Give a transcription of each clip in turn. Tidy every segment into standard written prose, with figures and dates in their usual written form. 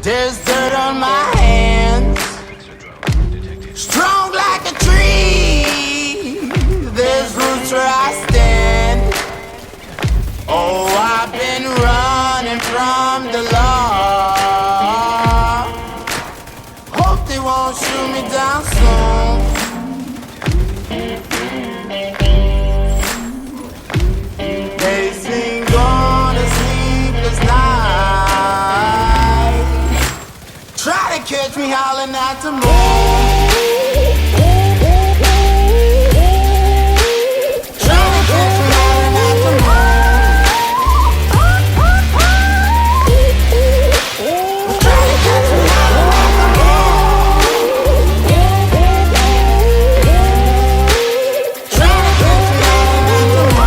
There's dirt on my hands, strong like a tree. There's roots where I stand. Oh, I've been running from the law. Hope they won't shoot me down soon. They sing on a sleepless night. Try to catch me howling at the moon. Try to catch me howling at the moon. Try to catch me howling at the moon. Try to catch me howling at the moon.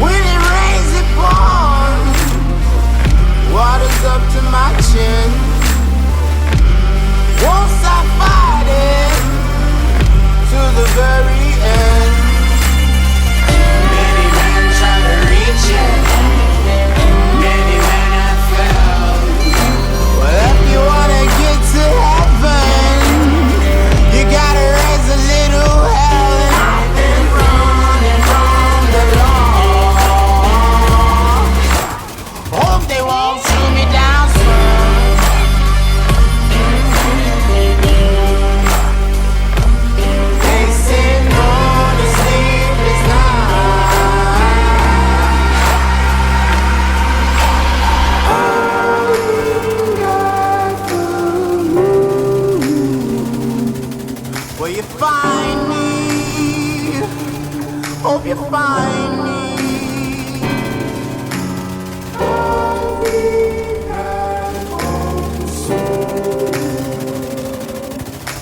When it rains, it pours. Water's up to my chin. Won't stop fighting to the very end. Many men try to reach it. Many men have failed. Well, if you wanna get to heaven, you gotta raise a little hell. And I've been running from the law. Hope they won't shoot me down soon. They say no to sleepless night. Will you find me? Hope you find me.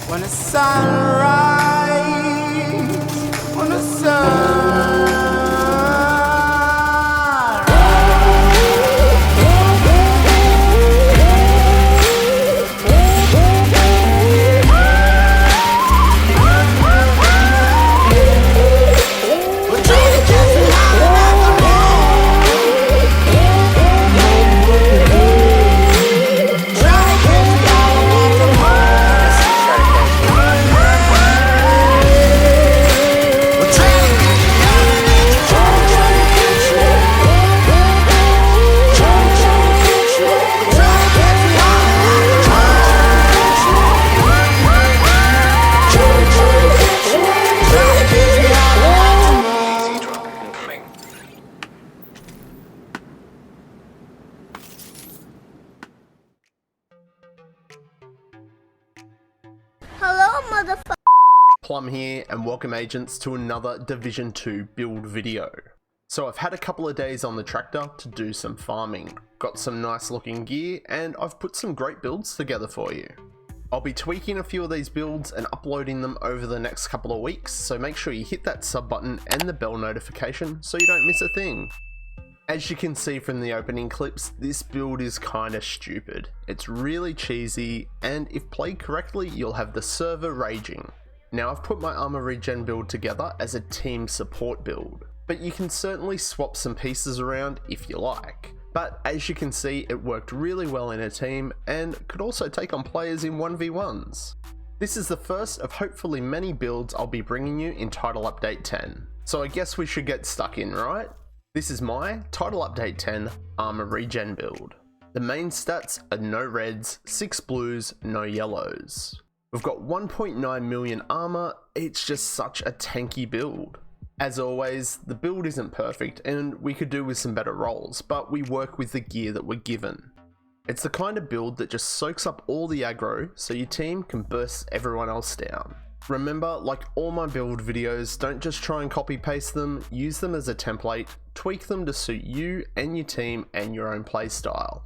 When the sun rises, when the sun we're trying to catch me howling at the moon. Trying to catch me howling at the moon. We're trying to catch me howling at the moon. Trying to catch me. Trying to catch me. Trying to catch me howling at the moon. Trying to catch me. Trying to catch me howling at the moon. Hello, motherfucker. Plum here, and welcome agents to another Division 2 build video. So I've had a couple of days on the tractor to do some farming, got some nice looking gear, and I've put some great builds together for you. I'll be tweaking a few of these builds and uploading them over the next couple of weeks, so make sure you hit that sub button and the bell notification so you don't miss a thing. As you can see from the opening clips, this build is kinda stupid. It's really cheesy, and if played correctly, you'll have the server raging. Now I've put my armor regen build together as a team support build, but you can certainly swap some pieces around if you like. But as you can see, it worked really well in a team and could also take on players in 1v1s. This is the first of hopefully many builds I'll be bringing you in Title Update 10. So I guess we should get stuck in, right? This is my Title Update 10 Armor Regen build. The main stats are no reds, 6 blues, no yellows. We've got 1.9 million armor, it's just such a tanky build. As always, the build isn't perfect and we could do with some better rolls, but we work with the gear that we're given. It's the kind of build that just soaks up all the aggro so your team can burst everyone else down. Remember, like all my build videos, don't just try and copy paste them, use them as a template, tweak them to suit you and your team and your own playstyle.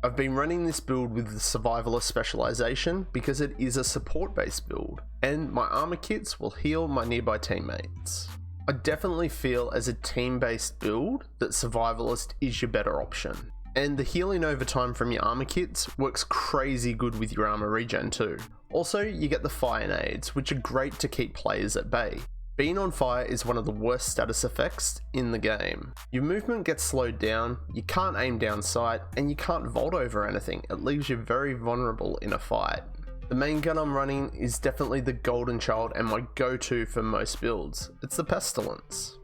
I've been running this build with the survivalist specialization because it is a support based build, and my armor kits will heal my nearby teammates. I definitely feel as a team based build that survivalist is your better option. And the healing over time from your armor kits works crazy good with your armor regen too. Also, you get the fire nades, which are great to keep players at bay. Being on fire is one of the worst status effects in the game. Your movement gets slowed down, you can't aim down sight, and you can't vault over anything. It leaves you very vulnerable in a fight. The main gun I'm running is definitely the Golden Child and my go-to for most builds. It's the Pestilence.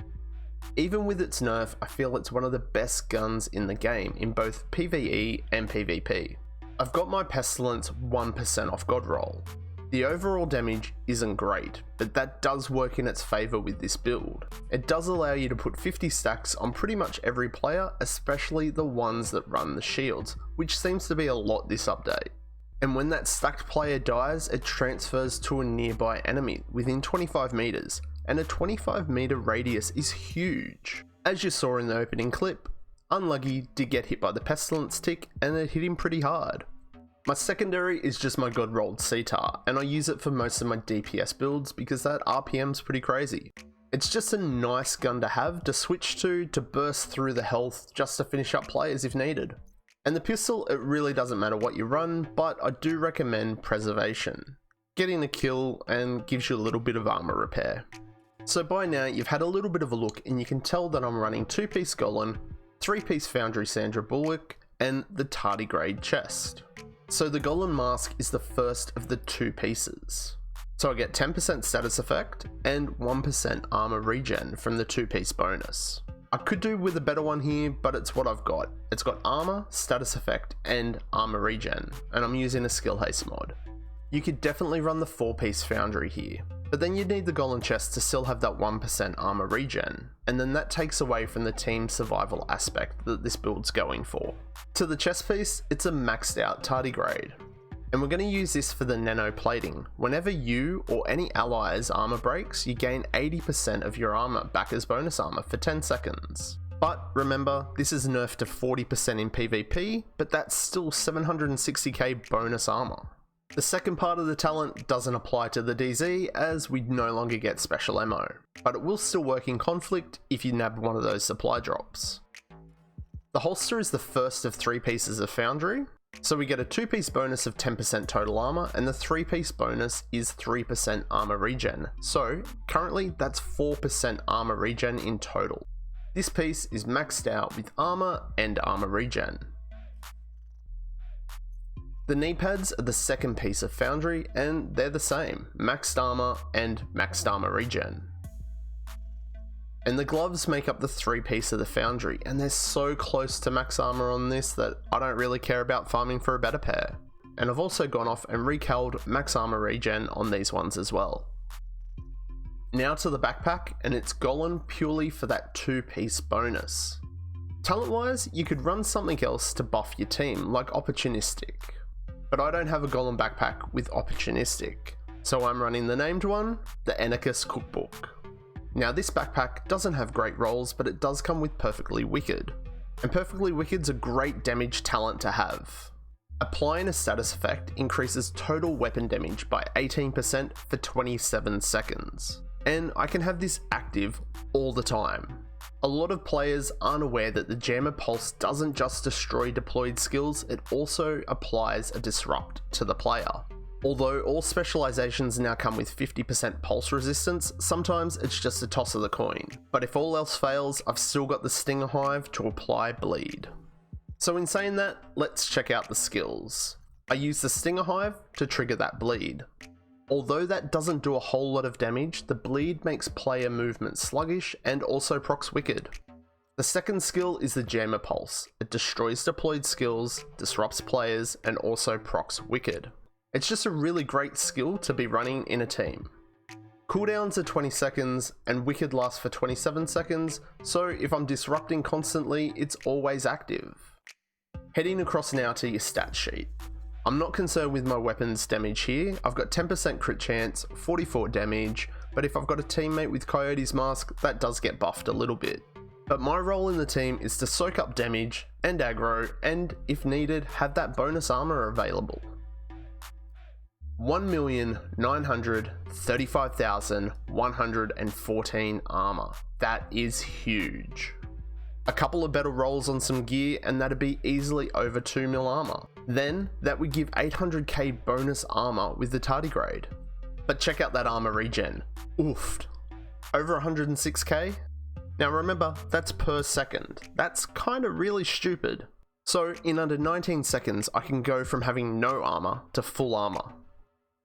Even with its nerf, I feel it's one of the best guns in the game in both PvE and PvP. I've got my Pestilence 1% off God roll. The overall damage isn't great, but that does work in its favour with this build. It does allow you to put 50 stacks on pretty much every player, especially the ones that run the shields, which seems to be a lot this update. And when that stacked player dies, it transfers to a nearby enemy within 25 meters, and a 25 meter radius is huge. As you saw in the opening clip, Unlucky did get hit by the Pestilence tick and it hit him pretty hard. My secondary is just my god rolled CTAR, and I use it for most of my DPS builds because that RPM's pretty crazy. It's just a nice gun to have to switch to burst through the health just to finish up players if needed. And the pistol, it really doesn't matter what you run, but I do recommend Preservation. Getting a kill and gives you a little bit of armor repair. So by now you've had a little bit of a look and you can tell that I'm running 2-piece Golem, 3-piece Foundry Sandra Bulwark, and the tardigrade chest. So the Golem mask is the first of the 2 pieces. So I get 10% status effect and 1% armor regen from the 2-piece bonus. I could do with a better one here, but it's what I've got. It's got armor, status effect, and armor regen, and I'm using a skill haste mod. You could definitely run the 4-piece Foundry here, but then you'd need the Golem chest to still have that 1% armor regen, and then that takes away from the team survival aspect that this build's going for. To the chest piece, it's a maxed out tardigrade, and we're going to use this for the nano plating. Whenever you or any ally's armor breaks, you gain 80% of your armor back as bonus armor for 10 seconds. But remember, this is nerfed to 40% in PvP, but that's still 760k bonus armor. The second part of the talent doesn't apply to the DZ as we no longer get special ammo, but it will still work in conflict if you nab one of those supply drops. The holster is the first of 3 pieces of Foundry, so we get a 2-piece bonus of 10% total armor, and the 3-piece bonus is 3% armor regen, so currently that's 4% armor regen in total. This piece is maxed out with armor and armor regen. The knee pads are the second piece of Foundry, and they're the same, maxed armor and maxed armor regen. And the gloves make up the 3-piece of the Foundry, and they're so close to max armor on this that I don't really care about farming for a better pair. And I've also gone off and recaled max armor regen on these ones as well. Now to the backpack, and it's Golem purely for that 2-piece bonus. Talent wise, you could run something else to buff your team, like Opportunistic. But I don't have a Golem backpack with Opportunistic, so I'm running the named one, the Anarchist Cookbook. Now this backpack doesn't have great rolls, but it does come with Perfectly Wicked. And Perfectly Wicked's a great damage talent to have. Applying a status effect increases total weapon damage by 18% for 27 seconds. And I can have this active all the time. A lot of players aren't aware that the Jammer Pulse doesn't just destroy deployed skills, it also applies a disrupt to the player. Although all specializations now come with 50% pulse resistance, sometimes it's just a toss of the coin. But if all else fails, I've still got the Stinger Hive to apply bleed. So in saying that, let's check out the skills. I use the Stinger Hive to trigger that bleed. Although that doesn't do a whole lot of damage, the bleed makes player movement sluggish and also procs Wicked. The second skill is the Jammer Pulse. It destroys deployed skills, disrupts players, and also procs Wicked. It's just a really great skill to be running in a team. Cooldowns are 20 seconds, and Wicked lasts for 27 seconds, so if I'm disrupting constantly, it's always active. Heading across now to your stat sheet. I'm not concerned with my weapons damage here. I've got 10% crit chance, 44 damage, but if I've got a teammate with Coyote's Mask, that does get buffed a little bit. But my role in the team is to soak up damage and aggro, and if needed, have that bonus armor available. 1,935,114 armor. That is huge. A couple of better rolls on some gear and that'd be easily over 2 mil armor. Then that would give 800k bonus armor with the tardigrade. But check out that armor regen. Oofed. Over 106k? Now remember, that's per second. That's kinda really stupid. So in under 19 seconds, I can go from having no armor to full armor.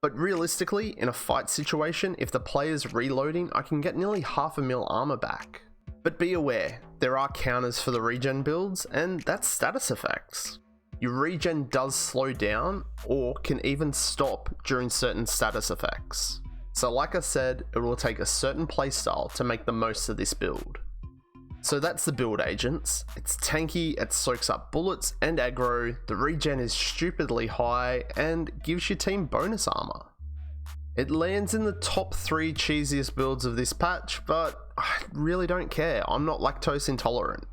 But realistically, in a fight situation, if the player's reloading, I can get nearly half a mil armor back. But be aware, there are counters for the regen builds, and that's status effects. Your regen does slow down, or can even stop during certain status effects. So like I said, it will take a certain playstyle to make the most of this build. So that's the build, agents. It's tanky, it soaks up bullets and aggro, the regen is stupidly high, and gives your team bonus armor. It lands in the top 3 cheesiest builds of this patch, but I really don't care, I'm not lactose intolerant.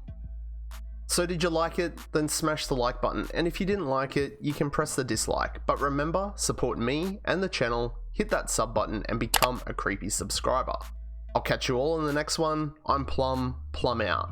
So did you like it? Then smash the like button, and if you didn't like it, you can press the dislike. But remember, support me and the channel, hit that sub button and become a creepy subscriber. I'll catch you all in the next one. I'm Plum out.